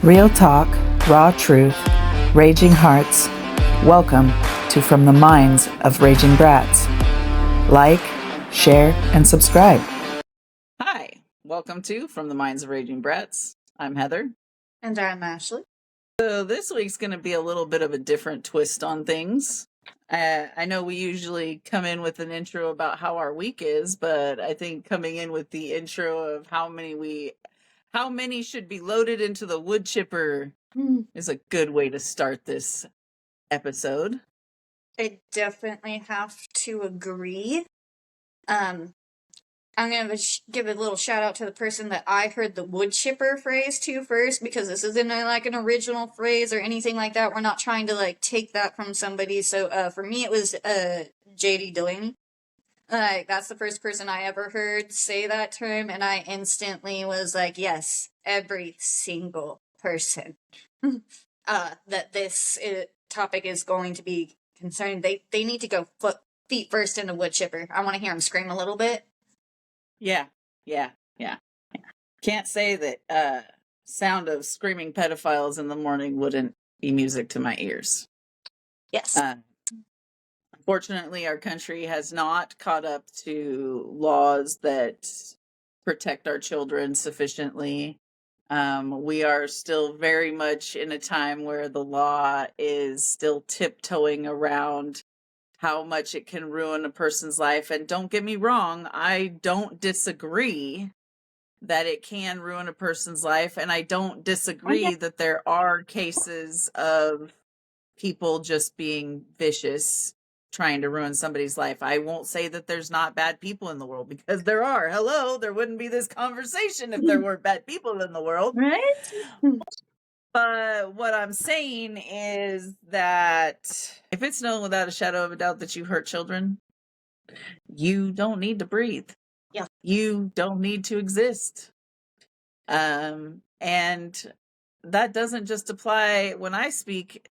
Real talk, raw truth, raging hearts. Welcome to From the Minds of Raging Brats. Like, share, and subscribe. Hi, welcome to From the Minds of Raging Brats. I'm Heather. And I'm Ashley. So this week's going to be a little bit of a different twist on things. I know we usually come in with an intro about how our week is, but I think coming in with the intro of how many should be loaded into the wood chipper is a good way to start this episode. I definitely have to agree. I'm going to give a little shout out to the person that I heard the wood chipper phrase to first, because this isn't like an original phrase or anything like that. We're not trying to take that from somebody. So for me, it was JD Delaney. That's the first person I ever heard say that term, and I instantly was like, yes, every single person that this topic is going to be concerned, they need to go feet first in the wood chipper. I want to hear them scream a little bit. Yeah. Can't say that sound of screaming pedophiles in the morning wouldn't be music to my ears. Yes. Unfortunately, our country has not caught up to laws that protect our children sufficiently. We are still very much in a time where the law is still tiptoeing around how much it can ruin a person's life. And don't get me wrong, I don't disagree that it can ruin a person's life. And I don't disagree that there are cases of people just being vicious, trying to ruin somebody's life. I won't say that there's not bad people in the world, because there are. Hello, there wouldn't be this conversation if there weren't bad people in the world. Right? But what I'm saying is that if it's known without a shadow of a doubt that you hurt children, you don't need to breathe. Yeah. You don't need to exist. And that doesn't just apply when I speak.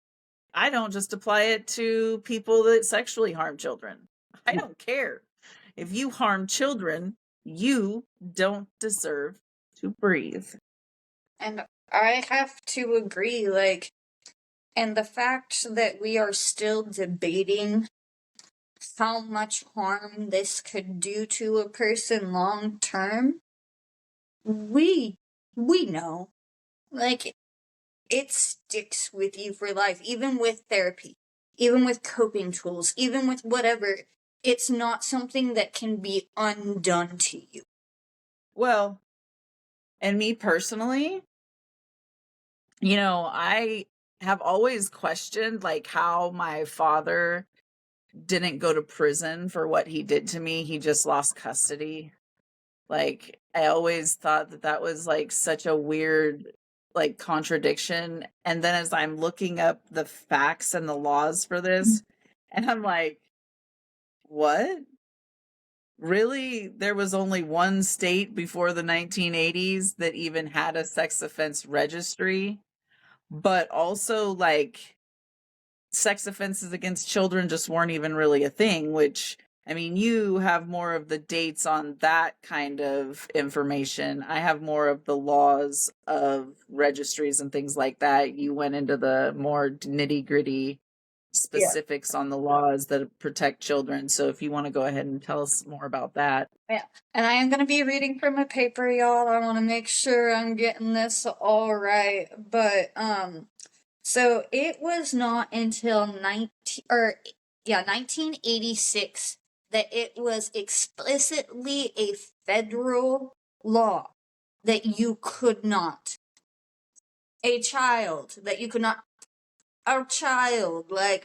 I don't just apply it to people that sexually harm children. I don't care. If you harm children, you don't deserve to breathe. And I have to agree, and the fact that we are still debating how much harm this could do to a person long term, we know. It sticks with you for life, even with therapy, even with coping tools, even with whatever. It's not something that can be undone to you. Well, and me personally, I have always questioned how my father didn't go to prison for what he did to me. He just lost custody. I always thought that was such a weird contradiction. And then as I'm looking up the facts and the laws for this, and I'm like, what? Really? There was only one state before the 1980s that even had a sex offense registry, but also sex offenses against children just weren't even really a thing, which, I mean, you have more of the dates on that kind of information. I have more of the laws of registries and things like that. You went into the more nitty-gritty specifics on the laws that protect children. So if you want to go ahead and tell us more about that. Yeah, and I am going to be reading from a paper, y'all. I want to make sure I'm getting this all right. But, so it was not until 1986 that it was explicitly a federal law that you could not. A child,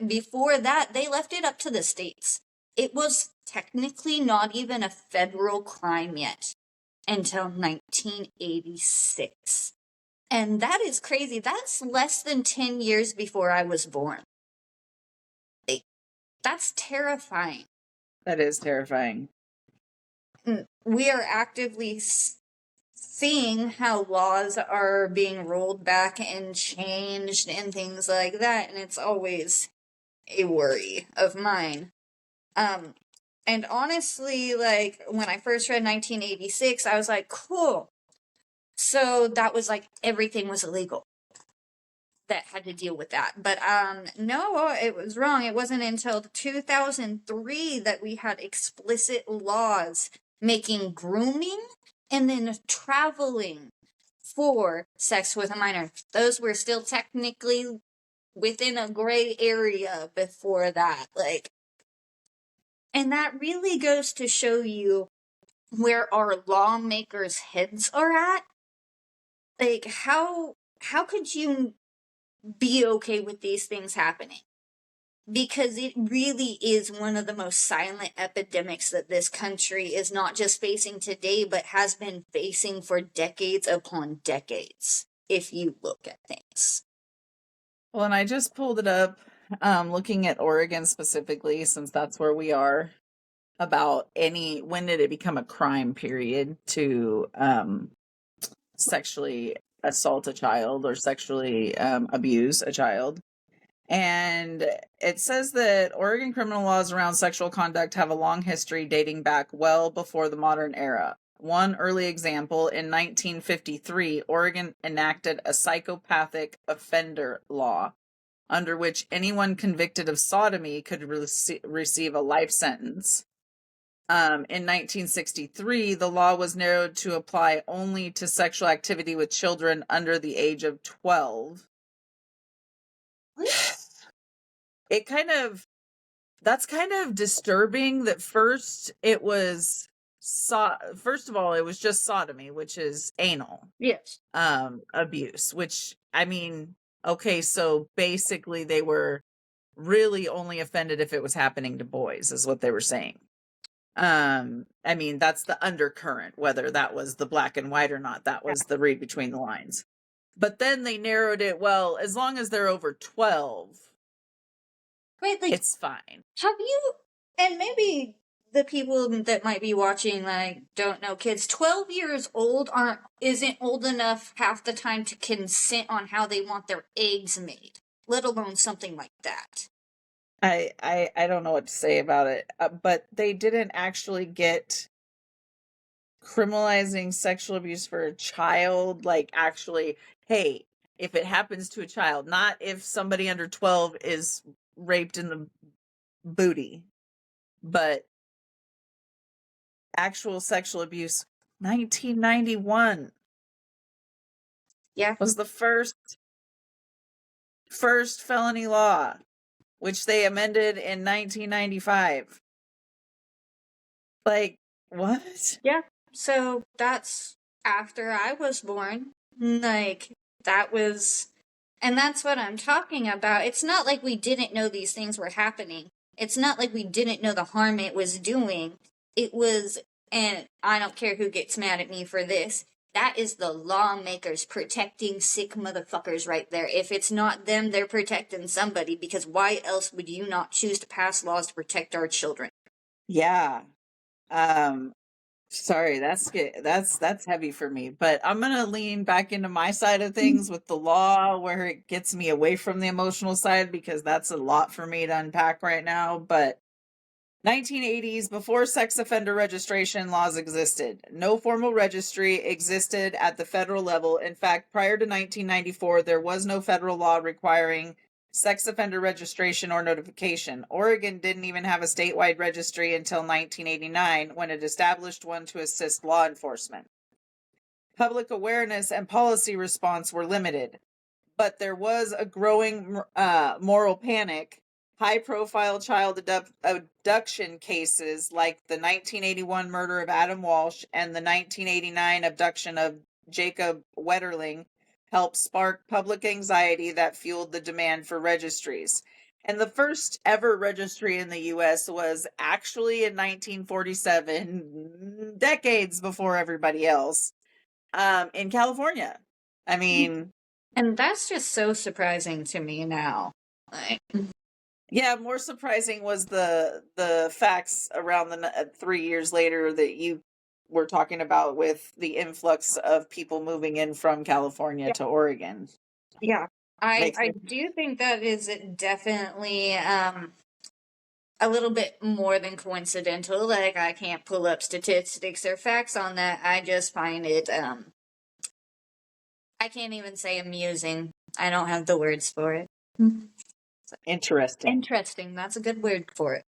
before that, they left it up to the states. It was technically not even a federal crime yet until 1986. And that is crazy. That's less than 10 years before I was born. That's terrifying. That is terrifying. We are actively seeing how laws are being rolled back and changed and things like that, and it's always a worry of mine. And honestly, when I first read 1986, I was like, cool. So that was everything was illegal. that had to deal with that. But no, it was wrong. It wasn't until 2003 that we had explicit laws making grooming and then traveling for sex with a minor. Those were still technically within a gray area before that. Like, and that really goes to show you where our lawmakers' heads are at. Like, how could you be okay with these things happening? Because it really is one of the most silent epidemics that this country is not just facing today, but has been facing for decades upon decades, if you look at things. Well, and I just pulled it up, looking at Oregon specifically, since that's where we are, about when did it become a crime period to sexually assault a child or sexually abuse a child. And it says that Oregon criminal laws around sexual conduct have a long history dating back well before the modern era. One early example, in 1953, Oregon enacted a psychopathic offender law under which anyone convicted of sodomy could receive a life sentence. In 1963, the law was narrowed to apply only to sexual activity with children under the age of 12. That's kind of disturbing that first it was first of all, it was just sodomy, which is anal. Yes. Abuse, which, I mean, okay, so basically they were really only offended if it was happening to boys, is what they were saying. I mean, that's the undercurrent, whether that was the black and white or not, that was the read between the lines. But then they narrowed it, well, as long as they're over 12, Wait, like, it's fine. have you, and maybe the people that might be watching, like, don't know kids, 12 years old isn't old enough half the time to consent on how they want their eggs made, let alone something like that. I don't know what to say about it, but they didn't actually get criminalizing sexual abuse for a child, like, actually, hey, if it happens to a child, not if somebody under 12 is raped in the booty, but actual sexual abuse. 1991 was the first felony law, which they amended in 1995. Like, what? Yeah. So that's after I was born. Like, that was, and that's what I'm talking about. It's not like we didn't know these things were happening. It's not like we didn't know the harm it was doing. It was, and I don't care who gets mad at me for this, that is the lawmakers protecting sick motherfuckers right there. If it's not them, they're protecting somebody, because why else would you not choose to pass laws to protect our children? Yeah. Sorry, that's heavy for me, but I'm gonna lean back into my side of things with the law, where it gets me away from the emotional side, because that's a lot for me to unpack right now. But 1980s, before sex offender registration laws existed, no formal registry existed at the federal level. In fact, prior to 1994, there was no federal law requiring sex offender registration or notification. Oregon didn't even have a statewide registry until 1989, when it established one to assist law enforcement. Public awareness and policy response were limited, but there was a growing moral panic. High-profile child abduction cases like the 1981 murder of Adam Walsh and the 1989 abduction of Jacob Wetterling helped spark public anxiety that fueled the demand for registries. And the first ever registry in the U.S. was actually in 1947, decades before everybody else, in California. I mean... And that's just so surprising to me now. Like... Yeah, more surprising was the facts around the 3 years later that you were talking about, with the influx of people moving in from California to Oregon. Yeah, I do think that is definitely a little bit more than coincidental. Like, I can't pull up statistics or facts on that. I just find it I can't even say amusing. I don't have the words for it. Interesting. Interesting. That's a good word for it.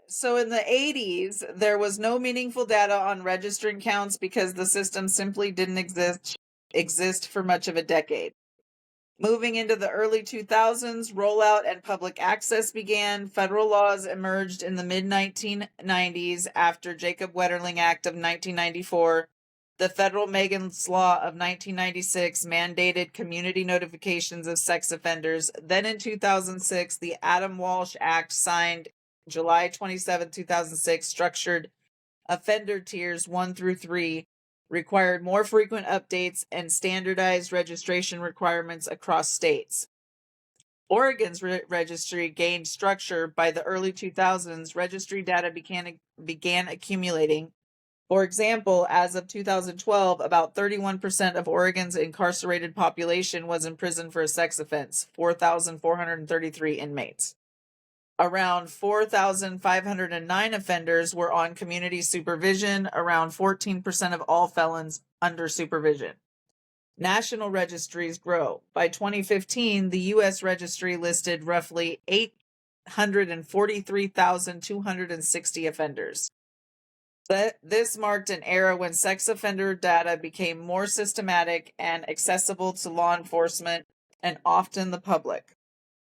So in the 80s, there was no meaningful data on registering counts because the system simply didn't exist for much of a decade. Moving into the early 2000s, rollout and public access began. Federal laws emerged in the mid-1990s after Jacob Wetterling Act of 1994. The Federal Megan's Law of 1996 mandated community notifications of sex offenders. Then in 2006, the Adam Walsh Act, signed July 27, 2006, structured offender tiers 1 through 3, required more frequent updates, and standardized registration requirements across states. Oregon's registry gained structure by the early 2000s. Registry data began accumulating. For example, as of 2012, about 31% of Oregon's incarcerated population was in prison for a sex offense, 4,433 inmates. Around 4,509 offenders were on community supervision, around 14% of all felons under supervision. National registries grow. By 2015, the U.S. registry listed roughly 843,260 offenders. This marked an era when sex offender data became more systematic and accessible to law enforcement and often the public.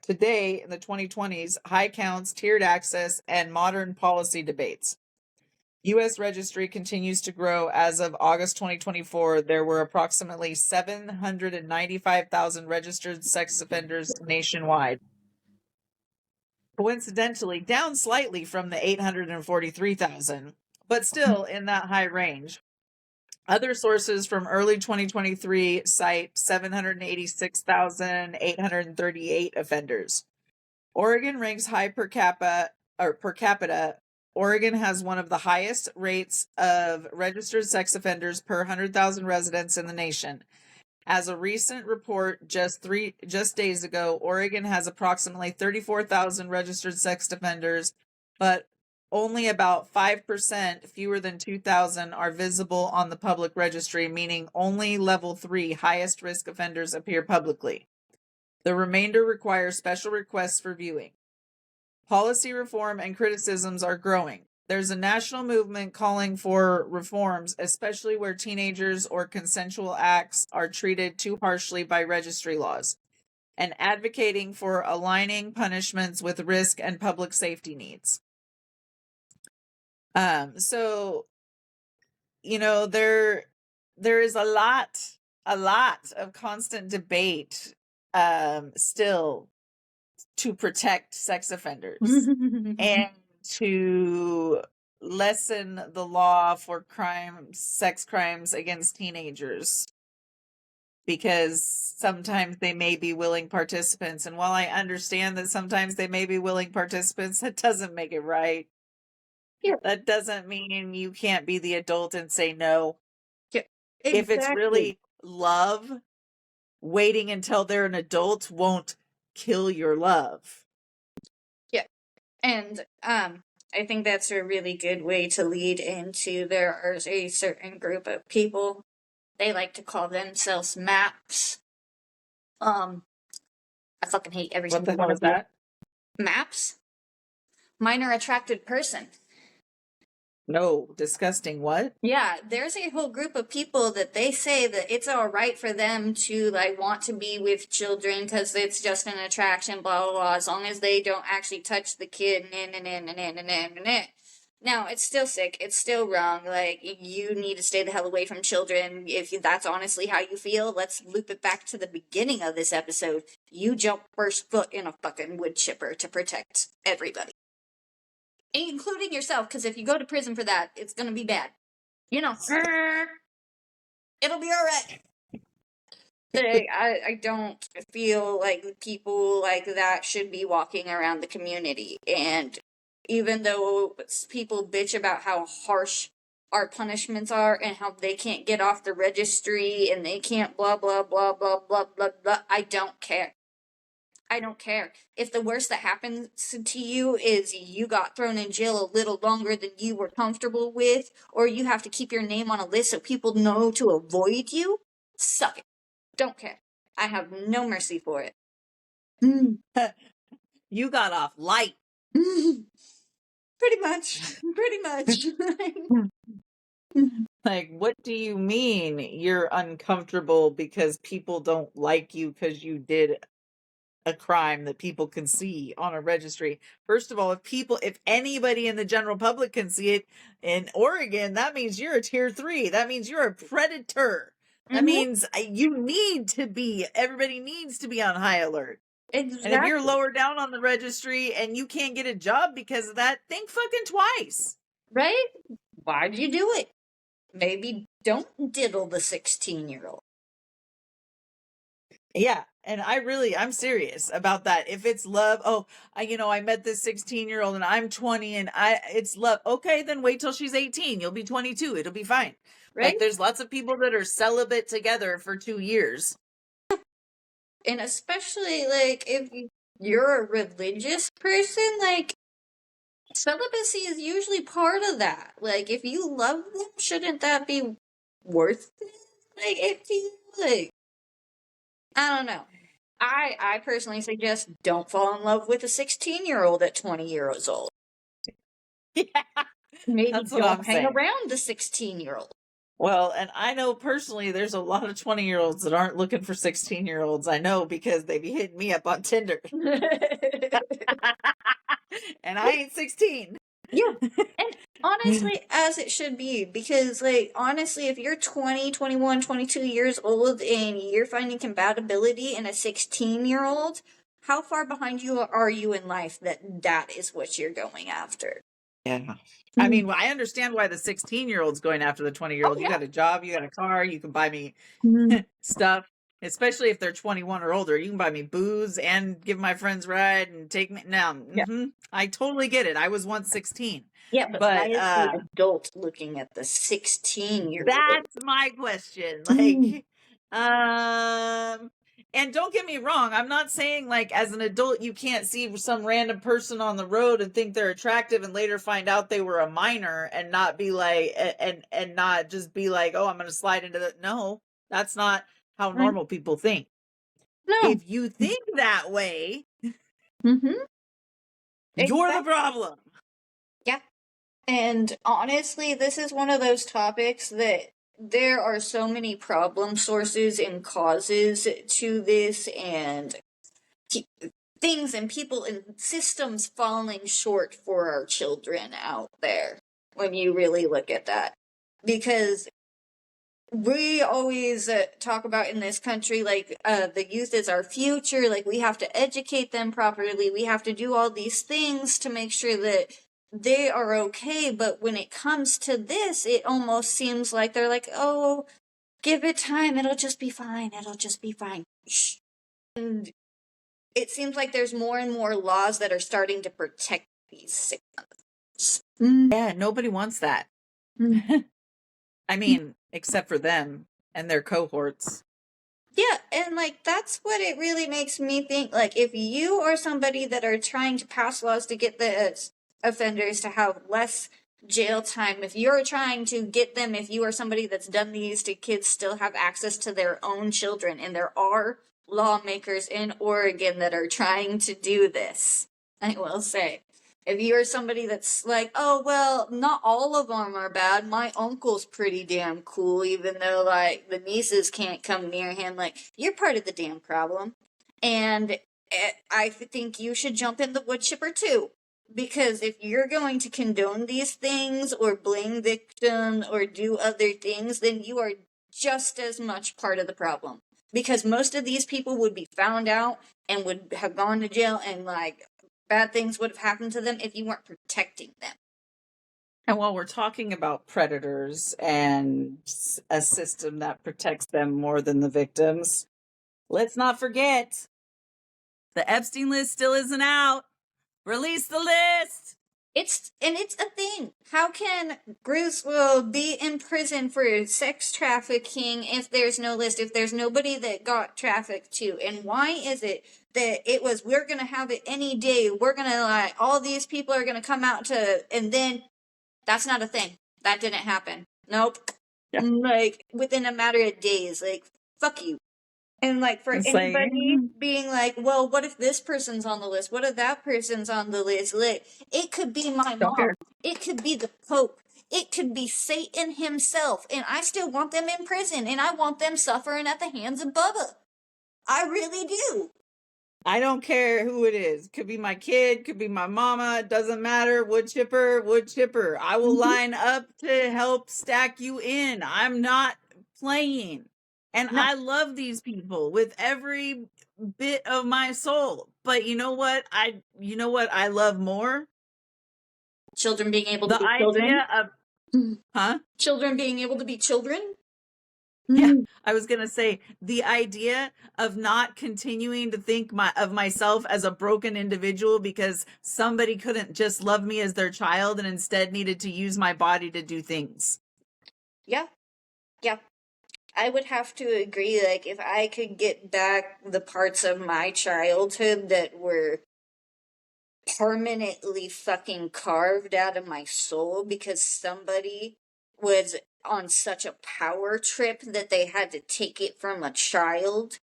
Today, in the 2020s, high counts, tiered access, and modern policy debates. U.S. registry continues to grow. As of August 2024, there were approximately 795,000 registered sex offenders nationwide. Coincidentally, down slightly from the 843,000, but still in that high range. Other sources from early 2023 cite 786,838 offenders. Oregon ranks high per capita. Oregon has one of the highest rates of registered sex offenders per 100,000 residents in the nation. As a recent report just days ago, Oregon has approximately 34,000 registered sex offenders, but only about 5%, fewer than 2,000, are visible on the public registry, meaning only level 3 highest risk offenders appear publicly. The remainder require special requests for viewing. Policy reform and criticisms are growing. There's a national movement calling for reforms, especially where teenagers or consensual acts are treated too harshly by registry laws, and advocating for aligning punishments with risk and public safety needs. So, there is a lot of constant debate still to protect sex offenders and to lessen the law for sex crimes against teenagers, because sometimes they may be willing participants. And while I understand that sometimes they may be willing participants, that doesn't make it right. Yeah. That doesn't mean you can't be the adult and say no. Yeah, exactly. If it's really love, waiting until they're an adult won't kill your love. Yeah. And I think that's a really good way to lead into, there is a certain group of people, they like to call themselves MAPS. I fucking hate every single one of them. What the hell is that? MAPS? Minor attracted person. No, disgusting. What? Yeah, there's a whole group of people that they say that it's all right for them to want to be with children because it's just an attraction, blah blah blah, as long as they don't actually touch the kid. Now, it's still sick. It's still wrong. You need to stay the hell away from children. If that's honestly how you feel, let's loop it back to the beginning of this episode. You jump first foot in a fucking wood chipper to protect everybody, including yourself, because if you go to prison for that, it's gonna be bad. It'll be alright. I don't feel like people like that should be walking around the community. And even though people bitch about how harsh our punishments are and how they can't get off the registry and they can't blah blah blah blah blah blah blah, I don't care. I don't care. If the worst that happens to you is you got thrown in jail a little longer than you were comfortable with, or you have to keep your name on a list so people know to avoid you, suck it. Don't care. I have no mercy for it. You got off light. Pretty much. Like, what do you mean you're uncomfortable because people don't like you because you did a crime that people can see on a registry? First of all, if anybody in the general public can see it in Oregon, that means you're a tier 3. That means you're a predator. That means everybody needs to be on high alert. Exactly. And if you're lower down on the registry and you can't get a job because of that, think fucking twice. Right? Why'd you do it? Maybe don't diddle the 16-year-old. Yeah, and I'm serious about that. If it's love, I met this 16-year-old and I'm 20 and it's love. Okay, then wait till she's 18. You'll be 22. It'll be fine. Right? Like, there's lots of people that are celibate together for 2 years. And especially, like, if you're a religious person, like, celibacy is usually part of that. Like, if you love them, shouldn't that be worth it? Like, if you, like, I don't know. I personally suggest don't fall in love with a 16-year-old at 20 years old. Yeah, Maybe that's what don't I'm hang saying. around the 16-year-old. Well, and I know personally there's a lot of 20-year-olds that aren't looking for 16-year-olds. I know because they be hitting me up on Tinder. And I ain't 16. Yeah. And honestly, as it should be, because, like, honestly, if you're 20, 21, 22 years old and you're finding compatibility in a 16-year-old, how far behind you are you in life that is what you're going after? Yeah. I mean, I understand why the 16-year-old's going after the 20-year-old. Oh, You yeah. got a job, you got a car, you can buy me stuff, especially if they're 21 or older. You can buy me booze and give my friends a ride and take me. Now, Yeah. I totally get it. I was once 16. Yeah, but why is But the adult looking at the 16-year-old? that's my question. Like, and don't get me wrong, I'm not saying, like, as an adult you can't see some random person on the road and think they're attractive and later find out they were a minor and not be like and not just be like, oh, I'm gonna slide into that. No, that's not how normal people think. No. If you think that way, Mm-hmm. you're the problem. Yeah. And honestly, this is one of those topics that there are so many problem sources and causes to this, and things and people and systems falling short for our children out there when you really look at that. Because we always talk about in this country, like, the youth is our future, like, we have to educate them properly, we have to do all these things to make sure that they are okay, but when it comes to this, it almost seems like they're like, oh, give it time, it'll just be fine, Shh. And it seems like there's more and more laws that are starting to protect these signals. Yeah, nobody wants that. I mean, except for them and their cohorts. Yeah, and, like, that's what it really makes me think. Like, if you are somebody that are trying to pass laws to get the offenders to have less jail time, if you're trying to get them, if you are somebody that's done these to kids still have access to their own children, and there are lawmakers in Oregon that are trying to do this, I will say. If you're somebody that's like, oh, well, not all of them are bad. My uncle's pretty damn cool, even though, like, the nieces can't come near him. Like, you're part of the damn problem. And I think you should jump in the wood chipper, too. Because if you're going to condone these things or blame victims or do other things, then you are just as much part of the problem. Because most of these people would be found out and would have gone to jail, and, like, bad things would have happened to them if you weren't protecting them. And while we're talking about predators and a system that protects them more than the victims, let's not forget the Epstein list still isn't out. Release the list. It's a thing. How can Griswold be in prison for sex trafficking if there's no list, if there's nobody that got trafficked to? And why is it that it was, we're gonna have it any day, we're gonna, like, all these people are gonna come out to, and then that's not a thing. That didn't happen. Nope. Yeah. Like, within a matter of days, like, fuck you. And like for It's like, anybody being like, well, what if this person's on the list? What if that person's on the list? Like, it could be my don't mom. care. It could be the Pope. It could be Satan himself. And I still want them in prison. And I want them suffering at the hands of Bubba. I really do. I don't care who it is. Could be my kid, could be my mama, it doesn't matter. Wood chipper, wood chipper. I will line up to help stack you in. I'm not playing. And No. I love these people with every bit of my soul. But you know what? I love more? Children being able to The be children. idea of huh? Children being able to be children. Yeah, I was gonna say the idea of not continuing to think of myself as a broken individual because somebody couldn't just love me as their child and instead needed to use my body to do things. Yeah. Yeah. I would have to agree, like, if I could get back the parts of my childhood that were permanently fucking carved out of my soul because somebody was on such a power trip that they had to take it from a child.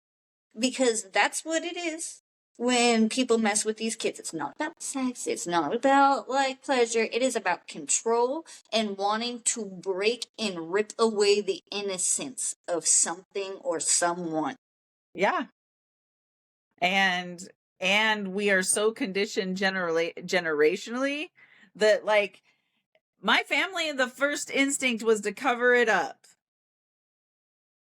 Because that's what it is. When people mess with these kids, it's not about sex, it's not about like pleasure, it is about control and wanting to break and rip away the innocence of something or someone. Yeah. And we are so conditioned generationally that like my family, the first instinct was to cover it up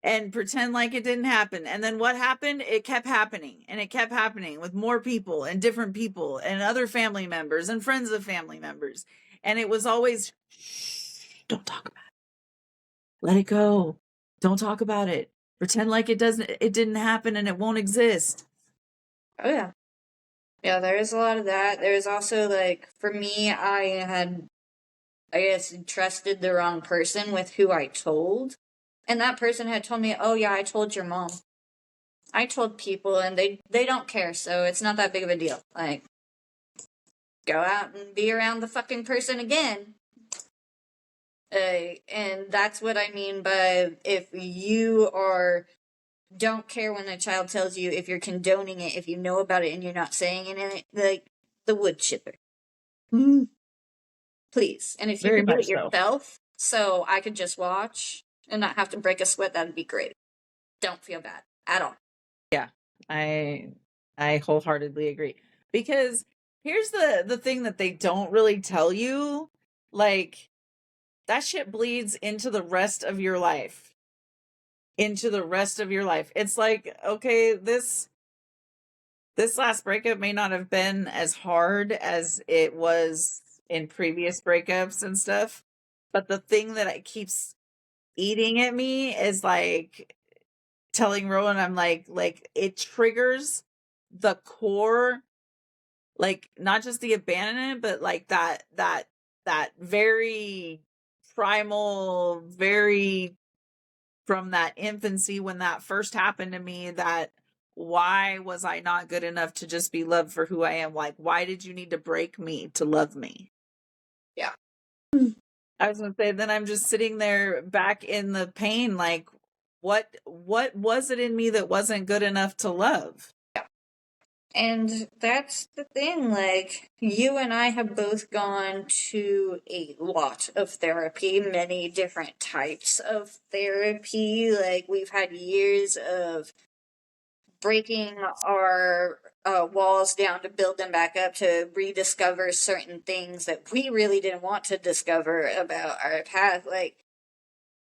and pretend like it didn't happen. And then what happened? It kept happening and it kept happening with more people and different people and other family members and friends of family members. And it was always, shh, don't talk about it. Let it go. Don't talk about it. Pretend like it didn't happen and it won't exist. Oh, yeah. Yeah, there's a lot of that. There's also, like, for me, I guess, trusted the wrong person with who I told. And that person had told me, oh, yeah, I told your mom. I told people, and they don't care, so it's not that big of a deal. Like, go out and be around the fucking person again. And that's what I mean by if you don't care when a child tells you, if you're condoning it, if you know about it and you're not saying it, like the wood chipper. Please. And if you Very could do it much so. yourself, so I could just watch and not have to break a sweat, that'd be great. Don't feel bad at all. Yeah, I wholeheartedly agree. Because here's the thing that they don't really tell you, like that shit bleeds into the rest of your life. Into the rest of your life. It's like, okay, this last breakup may not have been as hard as it was in previous breakups and stuff, but the thing that it keeps eating at me is like telling Rowan, I'm like it triggers the core, like not just the abandonment, but like that very primal, very from that infancy when that first happened to me, that why was I not good enough to just be loved for who I am? Like, why did you need to break me to love me? Yeah. I was gonna say, then I'm just sitting there back in the pain, like what was it in me that wasn't good enough to love? And that's the thing, like, you and I have both gone to a lot of therapy, many different types of therapy. Like, we've had years of breaking our walls down to build them back up, to rediscover certain things that we really didn't want to discover about our path. Like,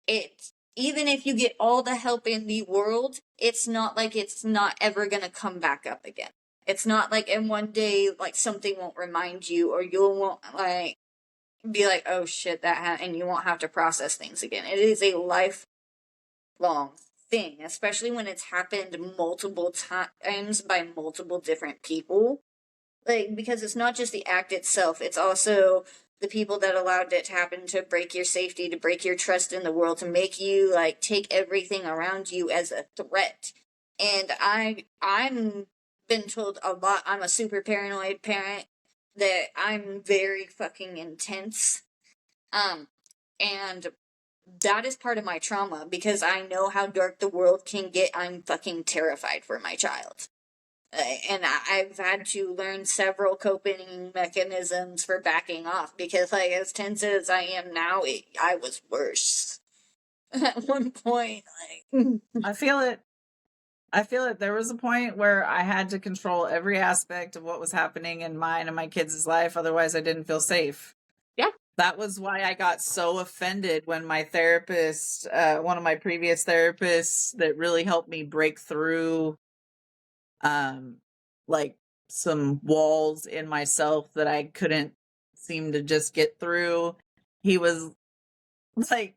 it, even if you get all the help in the world, it's not like it's not ever gonna come back up again. It's not like in one day, like, something won't remind you, or you won't, like, be like, oh shit, and you won't have to process things again. It is a lifelong thing, especially when it's happened multiple times by multiple different people. Like, because it's not just the act itself, it's also the people that allowed it to happen, to break your safety, to break your trust in the world, to make you, like, take everything around you as a threat. And I'm been told a lot, I'm a super paranoid parent, that I'm very fucking intense. And that is part of my trauma because I know how dark the world can get. I'm fucking terrified for my child. And I've had to learn several coping mechanisms for backing off because, like, as tense as I am now, I was worse at one point. Like, I feel it. I feel it. There was a point where I had to control every aspect of what was happening in mine and my kids' life. Otherwise, I didn't feel safe. yeah. That was why I got so offended when my therapist, one of my previous therapists that really helped me break through, um, like some walls in myself that I couldn't seem to just get through. He was like,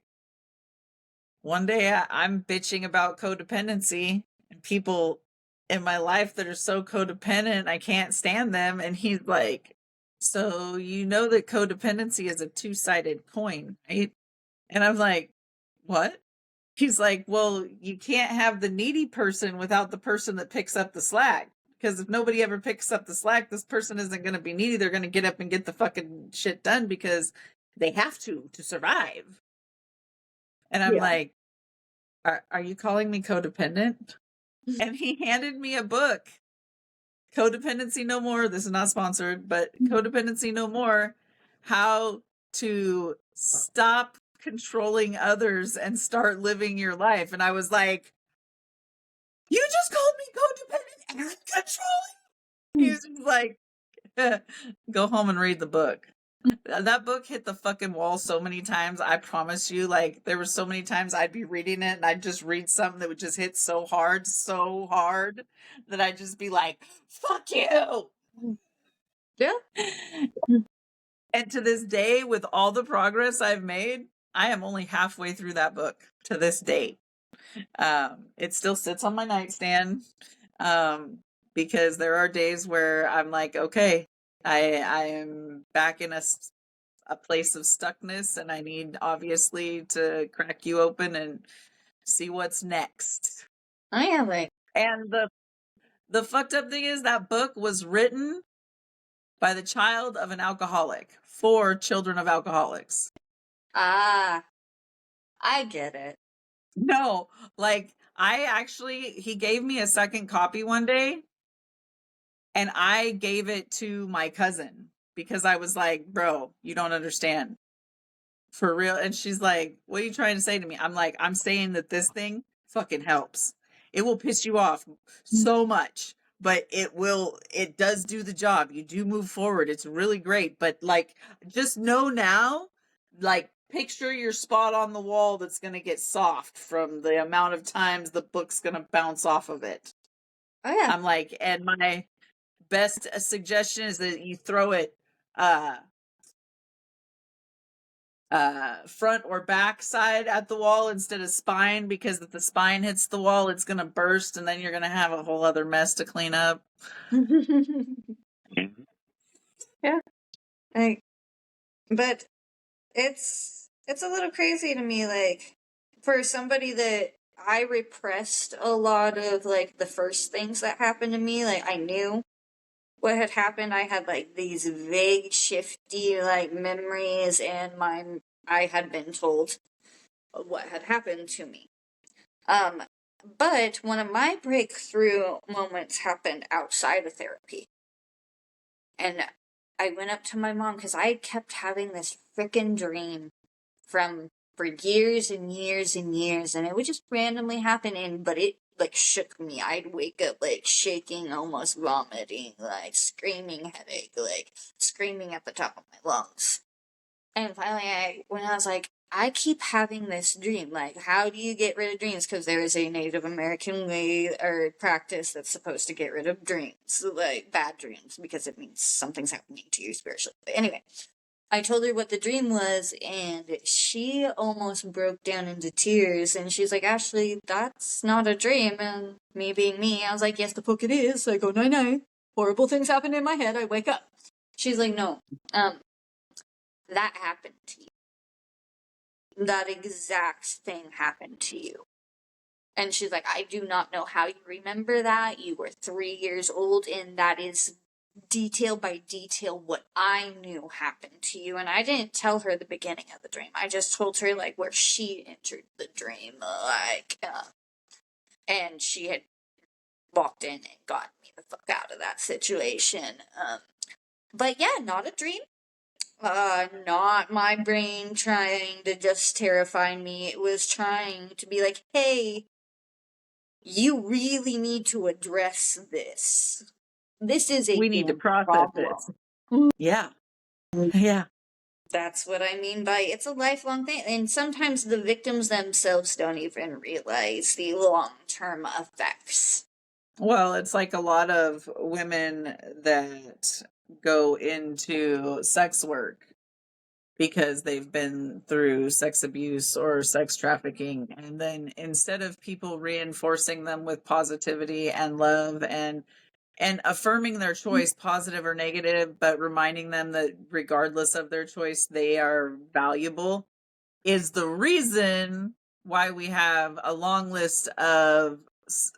one day I'm bitching about codependency and people in my life that are so codependent, I can't stand them. And he's like, so you know that codependency is a two-sided coin, right? And I'm like, what? He's like, well, you can't have the needy person without the person that picks up the slack. Because if nobody ever picks up the slack, this person isn't going to be needy. They're going to get up and get the fucking shit done because they have to survive. And I'm Yeah. like, are you calling me codependent? And he handed me a book, Codependency No More. This is not sponsored, but Codependency No More, how to stop controlling others and start living your life. And I was like, you just called me codependent and controlling. He's just like, go home and read the book. That book hit the fucking wall so many times. I promise you, like, there were so many times I'd be reading it and I'd just read something that would just hit so hard that I'd just be like, fuck you. Yeah. And to this day, with all the progress I've made, I am only halfway through that book to this date. It still sits on my nightstand, because there are days where I'm like, okay, I am back in a place of stuckness, and I need obviously to crack you open and see what's next. I am like, And the fucked up thing is that book was written by the child of an alcoholic for children of alcoholics. I get it. No, like he gave me a second copy one day and I gave it to my cousin because I was like, bro, you don't understand. For real. And she's like, what are you trying to say to me? I'm like, I'm saying that this thing fucking helps. It will piss you off so much, but it does do the job. You do move forward. It's really great. But like, just know now, like, picture your spot on the wall that's going to get soft from the amount of times the book's going to bounce off of it. Oh yeah. I'm like, and my best suggestion is that you throw it, uh, front or back side at the wall instead of spine, because if the spine hits the wall, it's going to burst and then you're going to have a whole other mess to clean up. Yeah. Like, but it's a little crazy to me, like, for somebody that I repressed a lot of, like, the first things that happened to me. Like, I knew what had happened. I had, like, these vague, shifty, like, memories, and I had been told what had happened to me. But one of my breakthrough moments happened outside of therapy. And I went up to my mom because I kept having this frickin' dream for years and years and years, and it would just randomly happen, but it, like, shook me. I'd wake up, like, shaking, almost vomiting, like, screaming headache, like, screaming at the top of my lungs. And finally, when I was like, I keep having this dream. Like, how do you get rid of dreams? Because there is a Native American way or practice that's supposed to get rid of dreams, like bad dreams, because it means something's happening to you spiritually. But anyway, I told her what the dream was, and she almost broke down into tears. And she's like, Ashley, that's not a dream. And me being me, I was like, yes, the fuck it is. I go, night-night. Horrible things happen in my head. I wake up. She's like, no, that happened to you. That exact thing happened to you. And she's like, I do not know how you remember that. You were 3 years old, and that is detail by detail what I knew happened to you. And I didn't tell her the beginning of the dream. I just told her, like, where she entered the dream, and she had walked in and got me the fuck out of that situation. But yeah, not a dream. Not my brain trying to just terrify me. It was trying to be like, hey, you really need to address this. This is a We need to big process problem. this. Yeah. Yeah. That's what I mean by it's a lifelong thing. And sometimes the victims themselves don't even realize the long-term effects. Well, it's like a lot of women that go into sex work because they've been through sex abuse or sex trafficking. And then instead of people reinforcing them with positivity and love and affirming their choice, positive or negative, but reminding them that regardless of their choice, they are valuable, is the reason why we have a long list of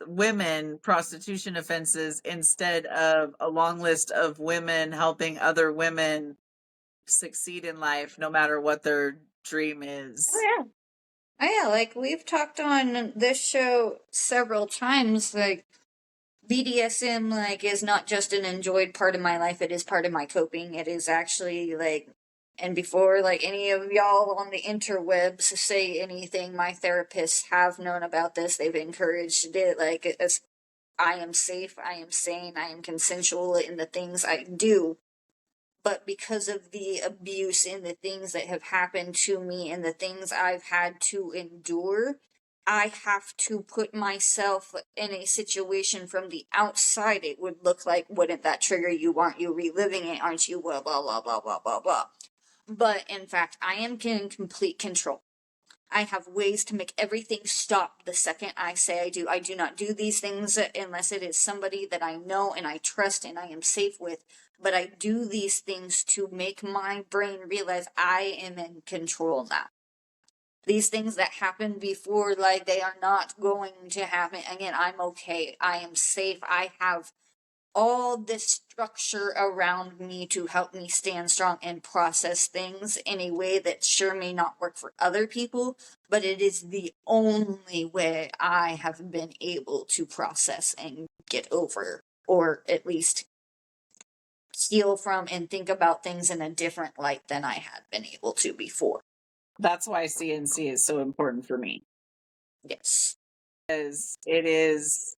women prostitution offenses instead of a long list of women helping other women succeed in life, no matter what their dream is. Oh yeah. Oh yeah, like we've talked on this show several times, like BDSM like is not just an enjoyed part of my life, it is part of my coping. It is actually like, and before like any of y'all on the interwebs say anything, my therapists have known about this. They've encouraged it. Like it's, I am safe, I am sane, I am consensual in the things I do. But because of the abuse and the things that have happened to me and the things I've had to endure, I have to put myself in a situation from the outside. It would look like, wouldn't that trigger you? Aren't you reliving it? Aren't you blah, blah, blah, blah, blah, blah, blah. But in fact, I am in complete control. I have ways to make everything stop the second I say I do. I do not do these things unless it is somebody that I know and I trust and I am safe with. But I do these things to make my brain realize I am in control now. These things that happened before, like, they are not going to happen again. I'm okay. I am safe. I have all this structure around me to help me stand strong and process things in a way that sure may not work for other people, but it is the only way I have been able to process and get over, or at least heal from and think about things in a different light than I had been able to before. That's why CNC is so important for me. Yes. Because it is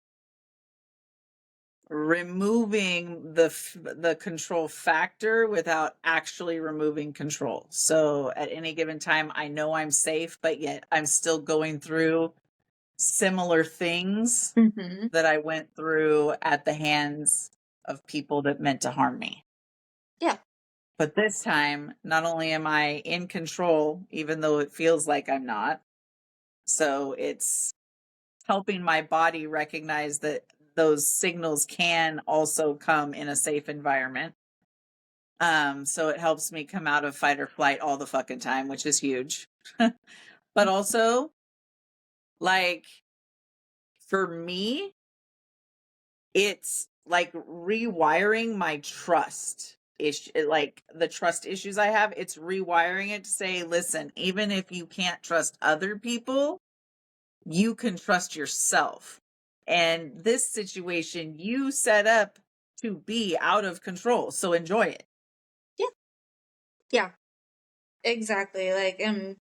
removing the control factor without actually removing control. So at any given time, I know I'm safe, but yet I'm still going through similar things that I went through at the hands of people that meant to harm me. Yeah. But this time, not only am I in control, even though it feels like I'm not, so it's helping my body recognize that those signals can also come in a safe environment. So it helps me come out of fight or flight all the fucking time, which is huge. But also, like, for me, it's like rewiring my trust issue, like the trust issues I have. It's rewiring it to say, listen, even if you can't trust other people, you can trust yourself. And this situation you set up to be out of control. So enjoy it. Yeah. Yeah. Exactly. Like, and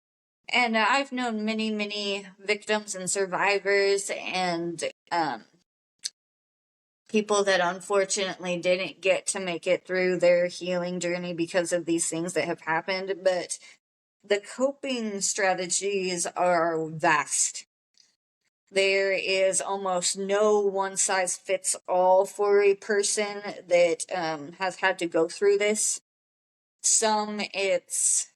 I've known many victims and survivors and people that unfortunately didn't get to make it through their healing journey because of these things that have happened, but the coping strategies are vast. There is almost no one size fits all for a person that has had to go through this. Some it's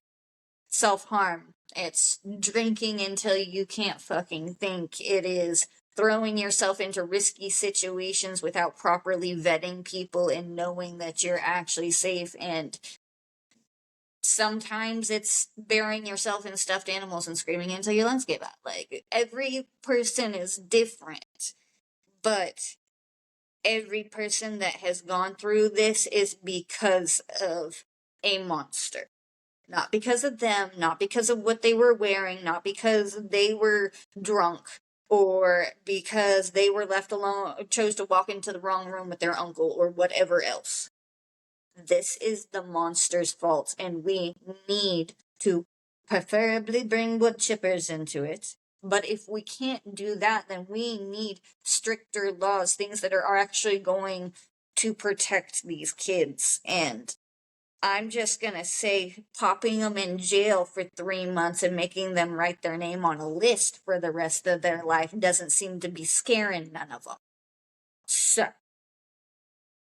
self-harm. It's drinking until you can't fucking think. It is throwing yourself into risky situations without properly vetting people and knowing that you're actually safe. And sometimes it's burying yourself in stuffed animals and screaming until your lungs give out. Like, every person is different. But every person that has gone through this is because of a monster. Not because of them, not because of what they were wearing, not because they were drunk, or because they were left alone, chose to walk into the wrong room with their uncle, or whatever else. This is the monster's fault, and we need to preferably bring wood chippers into it. But if we can't do that, then we need stricter laws, things that are actually going to protect these kids. And I'm just gonna say popping them in jail for 3 months and making them write their name on a list for the rest of their life doesn't seem to be scaring none of them. So,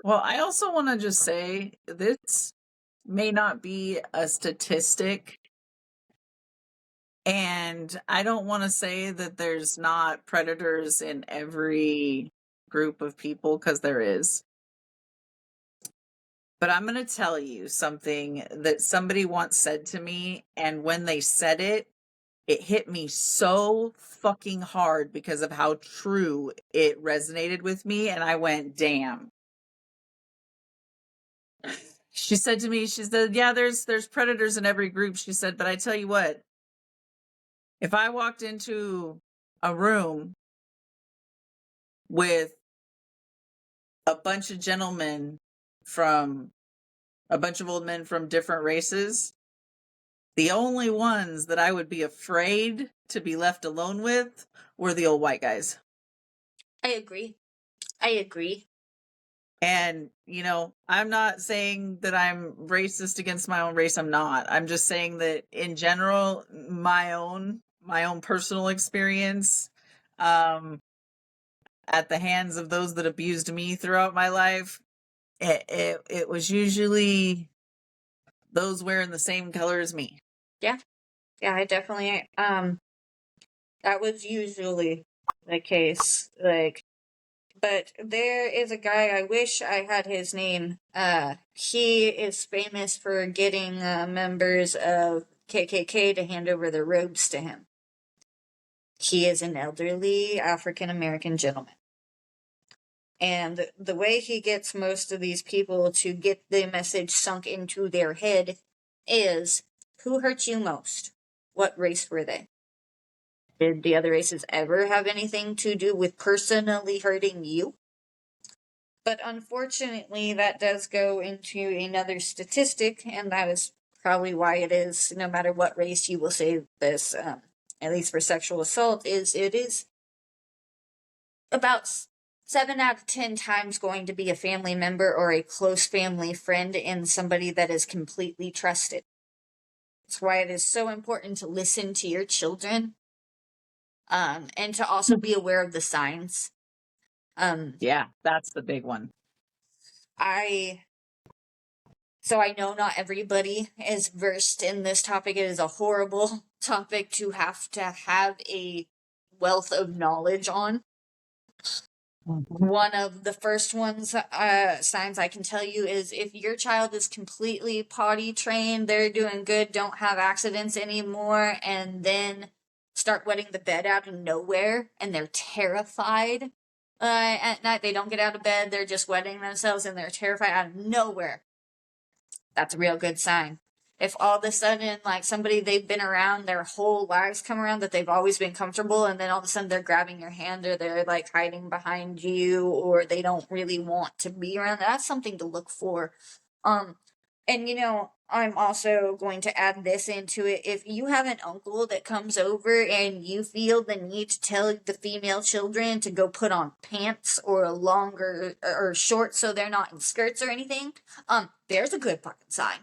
Well, I also want to just say this may not be a statistic, and I don't want to say that there's not predators in every group of people, because there is. But I'm going to tell you something that somebody once said to me, and when they said it, it hit me so fucking hard because of how true it resonated with me, and I went, damn. She said to me, she said, yeah, there's predators in every group. She said, but I tell you what, if I walked into a room with a bunch of gentlemen from a bunch of old men from different races, the only ones that I would be afraid to be left alone with were the old white guys. I agree. I agree. And, you know, I'm not saying that I'm racist against my own race. I'm not. I'm just saying that in general, my own personal experience, at the hands of those that abused me throughout my life, it was usually those wearing the same color as me. Yeah. Yeah, I definitely, that was usually the case. Like, but there is a guy, I wish I had his name. He is famous for getting members of KKK to hand over their robes to him. He is an elderly African American gentleman. And the way he gets most of these people to get the message sunk into their head is, who hurt you most? What race were they? Did the other races ever have anything to do with personally hurting you? But unfortunately, that does go into another statistic, and that is probably why it is, no matter what race you will say this, at least for sexual assault, is it is about 7 out of 10 times going to be a family member or a close family friend and somebody that is completely trusted. That's why it is so important to listen to your children, and to also be aware of the signs. Yeah, that's the big one. So I know not everybody is versed in this topic. It is a horrible topic to have a wealth of knowledge on. One of the first ones, signs I can tell you is if your child is completely potty trained, they're doing good, don't have accidents anymore, and then start wetting the bed out of nowhere, and they're terrified at night. They don't get out of bed, they're just wetting themselves, and they're terrified out of nowhere. That's a real good sign. If all of a sudden, like, somebody they've been around their whole lives come around that they've always been comfortable, and then all of a sudden they're grabbing your hand, or they're like hiding behind you, or they don't really want to be around, that's something to look for. And you know, I'm also going to add this into it. If you have an uncle that comes over and you feel the need to tell the female children to go put on pants or longer or shorts so they're not in skirts or anything, there's a good fucking sign.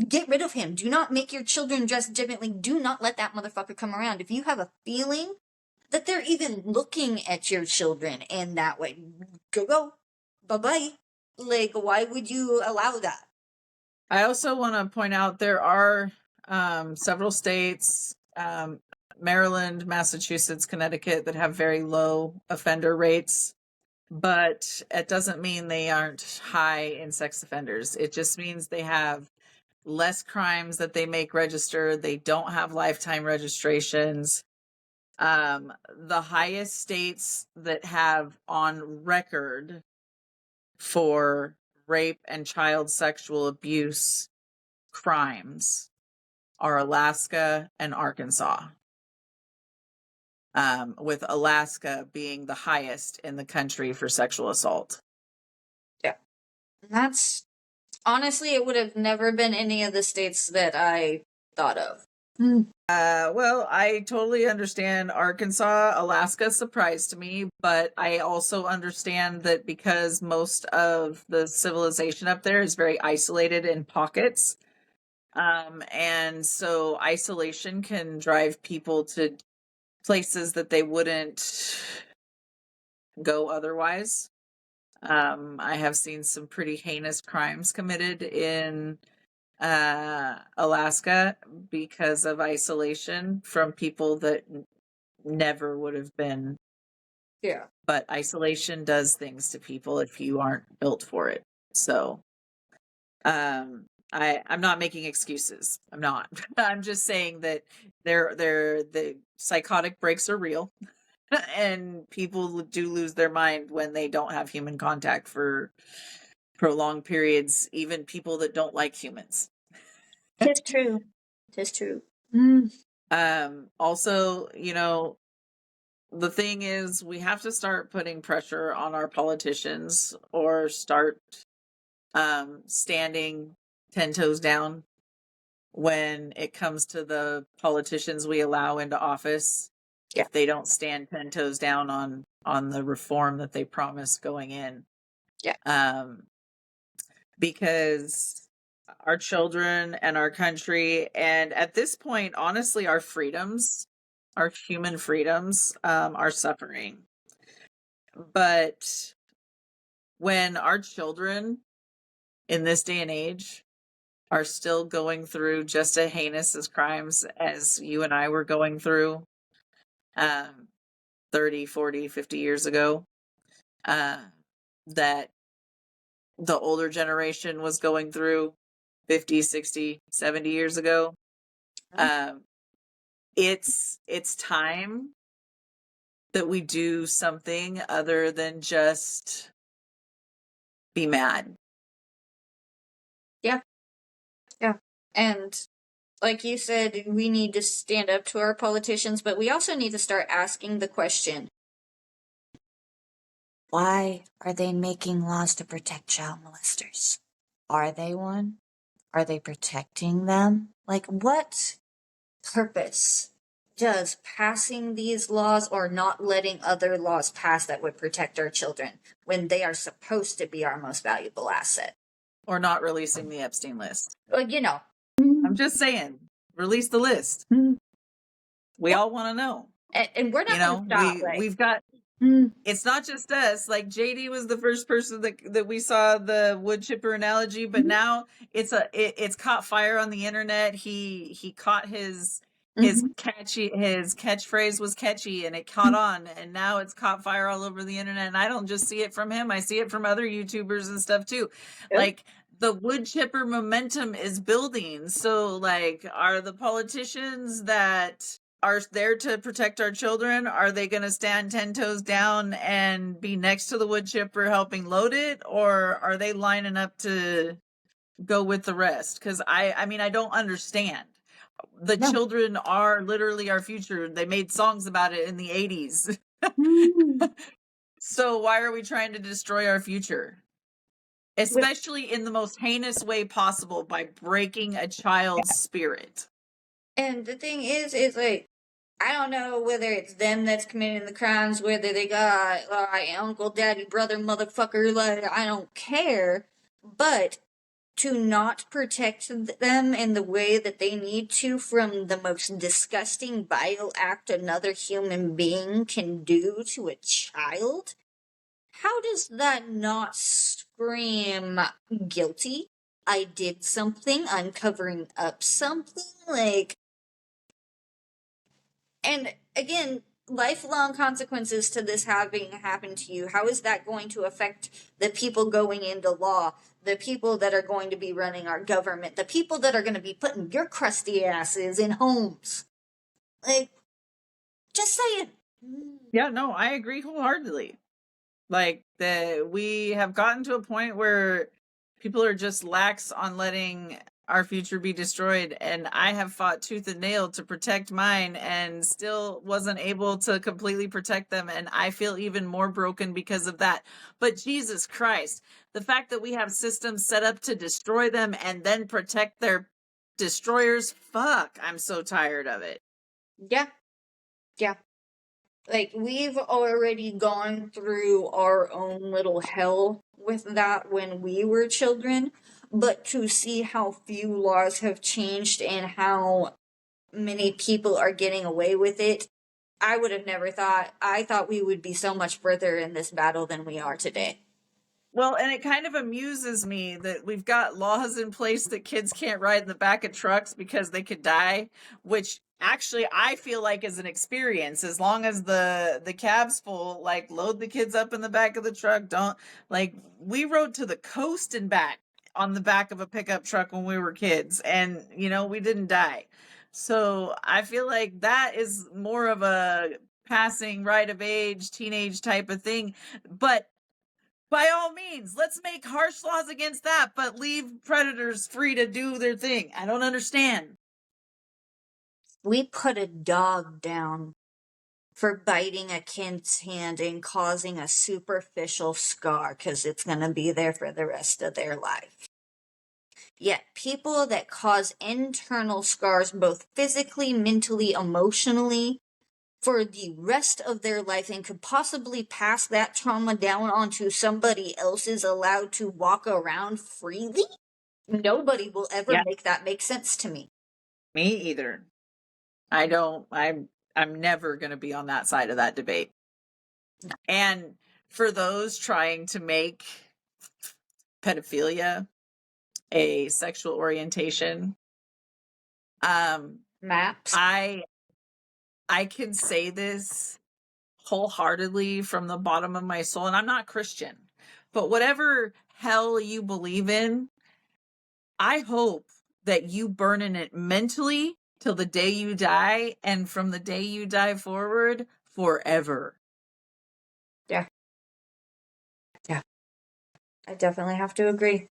Get rid of him. Do not make your children dress differently. Do not let that motherfucker come around. If you have a feeling that they're even looking at your children in that way, go. Bye-bye. Like, why would you allow that? I also want to point out there are several states, Maryland, Massachusetts, Connecticut, that have very low offender rates, but it doesn't mean they aren't high in sex offenders. It just means they have less crimes that they make register. They don't have lifetime registrations. The highest states that have on record for rape and child sexual abuse crimes are Alaska and Arkansas, with Alaska being the highest in the country for sexual assault. Yeah. And that's honestly, it would have never been any of the states that I thought of. Well, I totally understand Arkansas. Alaska surprised me, but I also understand that because most of the civilization up there is very isolated in pockets. And so isolation can drive people to places that they wouldn't go otherwise. I have seen some pretty heinous crimes committed in Alaska because of isolation from people that never would have been. Yeah. But isolation does things to people if you aren't built for it. So I'm not making excuses. I'm not. I'm just saying that the psychotic breaks are real. And people do lose their mind when they don't have human contact for prolonged periods, even people that don't like humans. Tis true. Tis true. Also, the thing is, we have to start putting pressure on our politicians or start standing 10 toes down when it comes to the politicians we allow into office. Yeah. If they don't stand 10 toes down on the reform that they promised going in. Yeah. Because our children and our country, and at this point, honestly, our freedoms, our human freedoms, are suffering. But when our children in this day and age are still going through just as heinous as crimes as you and I were going through 30, 40, 50 years ago, that the older generation was going through 50, 60, 70 years ago. It's time that we do something other than just be mad. Yeah. Yeah. And like you said, we need to stand up to our politicians, but we also need to start asking the question, why are they making laws to protect child molesters? Are they one? Are they protecting them? Like, what purpose does passing these laws or not letting other laws pass that would protect our children when they are supposed to be our most valuable asset? Or not releasing the Epstein list. Well, I'm just saying, release the list. We all want to know. And we're not going to stop. We've got, it's not just us. Like JD was the first person that we saw the wood chipper analogy, but now it's caught fire on the internet. He caught his catchphrase was catchy and it caught on, and now it's caught fire all over the internet. And I don't just see it from him, I see it from other YouTubers and stuff too. Yep. Like, the wood chipper momentum is building. So like, are the politicians that are there to protect our children, are they going to stand 10 toes down and be next to the wood chipper helping load it, or are they lining up to go with the rest? Because I mean, I don't understand. The children are literally our future. They made songs about it in the 80s. So why are we trying to destroy our future? Especially in the most heinous way possible, by breaking a child's spirit. And the thing is like, I don't know whether it's them that's committing the crimes, whether they got uncle, daddy, brother, motherfucker, like, I don't care. But to not protect them in the way that they need to from the most disgusting, vile act another human being can do to a child, how does that not scream guilty? I did something, I'm covering up something, like... And again, lifelong consequences to this having happened to you. How is that going to affect the people going into law, the people that are going to be running our government, the people that are going to be putting your crusty asses in homes? Like, Just saying. Yeah, no, I agree wholeheartedly. Like we have gotten to a point where people are just lax on letting our future be destroyed, and I have fought tooth and nail to protect mine and still wasn't able to completely protect them, and I feel even more broken because of that. But Jesus Christ, the fact that we have systems set up to destroy them and then protect their destroyers, fuck, I'm so tired of it. Yeah. Yeah. Like, we've already gone through our own little hell with that when we were children, but to see how few laws have changed and how many people are getting away with it, I would have never thought. I thought we would be so much further in this battle than we are today. Well, and it kind of amuses me that we've got laws in place that kids can't ride in the back of trucks because they could die, which actually I feel like is an experience. As long as the cab's full, like load the kids up in the back of the truck. Don't, like, we rode to the coast and back on the back of a pickup truck when we were kids, and we didn't die. So I feel like that is more of a passing rite of age, teenage type of thing. But by all means, let's make harsh laws against that, but leave predators free to do their thing. I don't understand. We put a dog down for biting a kid's hand and causing a superficial scar because it's going to be there for the rest of their life. Yet people that cause internal scars, both physically, mentally, emotionally, for the rest of their life and could possibly pass that trauma down onto somebody else, is allowed to walk around freely? Nobody will ever Yeah, make that make sense to me. me either. I don't. I'm never going to be on that side of that debate. And for those trying to make pedophilia a sexual orientation, Maps. I can say this wholeheartedly from the bottom of my soul, and I'm not Christian, but whatever hell you believe in, I hope that you burn in it mentally till the day you die, and from the day you die forward, forever. Yeah. Yeah. I definitely have to agree.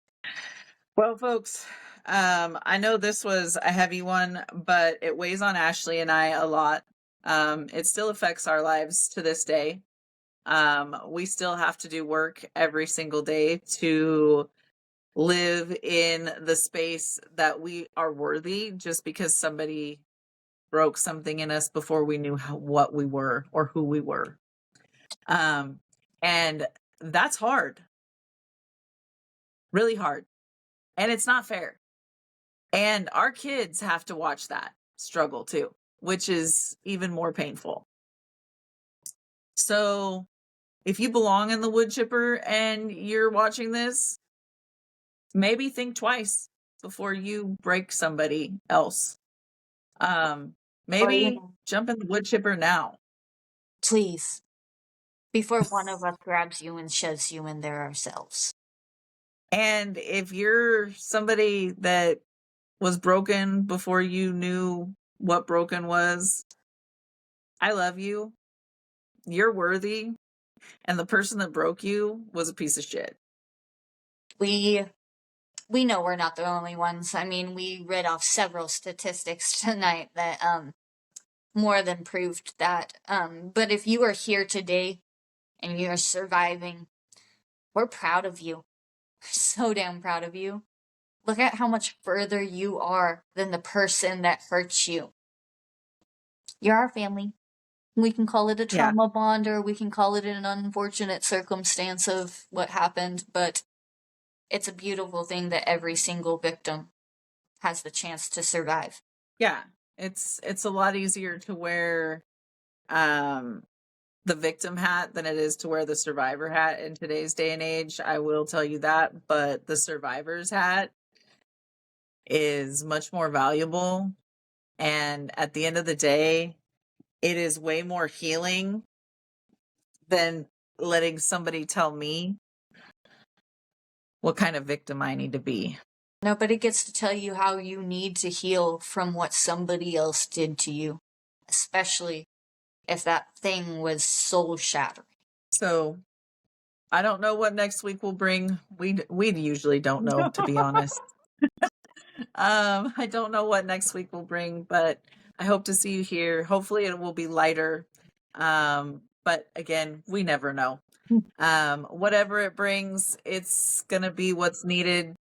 Well, folks, I know this was a heavy one, but it weighs on Ashley and I a lot. It still affects our lives to this day. We still have to do work every single day to live in the space that we are worthy, just because somebody broke something in us before we knew what we were or who we were. And that's hard, really hard. And it's not fair. And our kids have to watch that struggle too, which is even more painful. So if you belong in the wood chipper and you're watching this, maybe think twice before you break somebody else. Maybe jump in the wood chipper now. Please. Before one of us grabs you and shoves you in there ourselves. And if you're somebody that was broken before you knew what broken was, I love you. You're worthy. And the person that broke you was a piece of shit. We know we're not the only ones. I mean, we read off several statistics tonight that more than proved that. But if you are here today and you're surviving, we're proud of you. So damn proud of you. Look at how much further you are than the person that hurts you. You're our family. We can call it a trauma bond, or we can call it an unfortunate circumstance of what happened, but it's a beautiful thing that every single victim has the chance to survive. Yeah. It's a lot easier to wear the victim hat than it is to wear the survivor hat in today's day and age. I will tell you that, but the survivor's hat is much more valuable. And at the end of the day, it is way more healing than letting somebody tell me what kind of victim I need to be. Nobody gets to tell you how you need to heal from what somebody else did to you, especially if that thing was soul shattering. So I don't know what next week will bring. We usually don't know, to be honest. I don't know what next week will bring, but I hope to see you here. Hopefully it will be lighter. But again, we never know. Whatever it brings, it's gonna be what's needed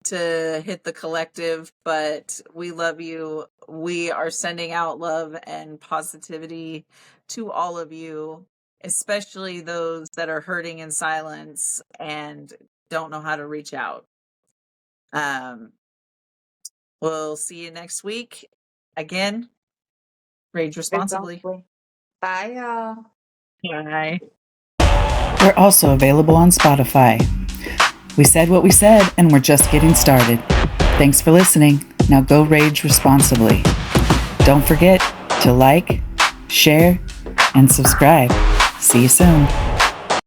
to hit the collective, but we love you. We are sending out love and positivity to all of you, especially those that are hurting in silence and don't know how to reach out. We'll see you next week. Again, rage responsibly. Bye, y'all. Bye. We're also available on Spotify. We said what we said, and we're just getting started. Thanks for listening. Now go rage responsibly. Don't forget to like, share, and subscribe. See you soon.